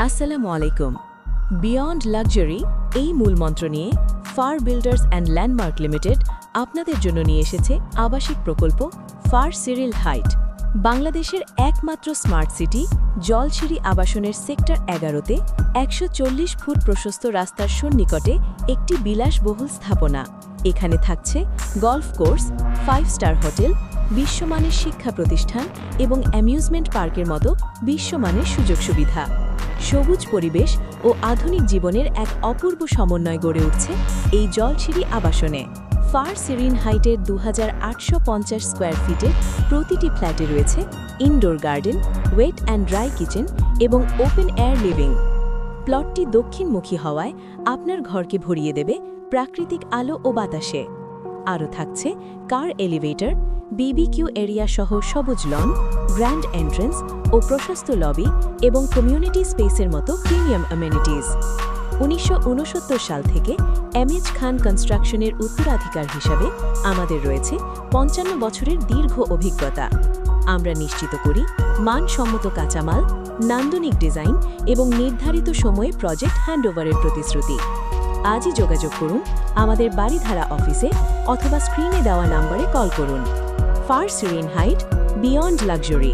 আসসালামু আলাইকুম। Beyond luxury এই মূলমন্ত্র নিয়ে Far Builders and Landmark Limited আপনাদের জন্য নিয়ে এসেছে আবাসিক প্রকল্প ফার সিরিল হাইট। বাংলাদেশের একমাত্র স্মার্ট সিটি জলছিরি আবাসনের সেক্টর ১১তে ১৪০ ফুট প্রশস্ত রাস্তার সন্নিকটে একটি বিলাসবহুল স্থাপনা। এখানে থাকছে গলফ কোর্স, 5 স্টার হোটেল, বিশ্বমানের শিক্ষা প্রতিষ্ঠান এবং অ্যামিউজমেন্ট পার্কের মতো বিশ্বমানের সুযোগ সুবিধা। সবুজ পরিবেশ ও আধুনিক জীবনের এক অপূর্ব সমন্বয় গড়ে উঠছে এই জলছিরি আবাসনে। ফার সিরিন হাইটের ২৮৫০ স্কোয়ার ফিটের প্রতিটি ফ্ল্যাটে রয়েছে indoor garden, wet and dry kitchen এবং ওপেন এয়ার লিভিং। প্লটটি দক্ষিণমুখী হওয়ায় আপনার ঘরকে ভরিয়ে দেবে প্রাকৃতিক আলো ও বাতাসে। আরও থাকছে কার এলিভেটর, বিবিকিউ এরিয়া সহ সবুজ লন, গ্র্যান্ড এন্ট্রেন্স ও প্রশস্ত লবি এবং কমিউনিটি স্পেসের মতো প্রিমিয়াম অ্যামেনিটিজ। ১৯৬৯ সাল থেকে এমএচ খান কনস্ট্রাকশনের উত্তরাধিকার হিসাবে আমাদের রয়েছে ৫৫ বছরের দীর্ঘ অভিজ্ঞতা। আমরা নিশ্চিত করি মানসম্মত কাঁচামাল, নান্দনিক ডিজাইন এবং নির্ধারিত সময়ে প্রজেক্ট হ্যান্ডওভারের প্রতিশ্রুতি। আজই যোগাযোগ করুন আমাদের বারিধারা অফিসে অথবা স্ক্রিনে দেওয়া নম্বরে কল করুন। Far Serene Height, beyond luxury.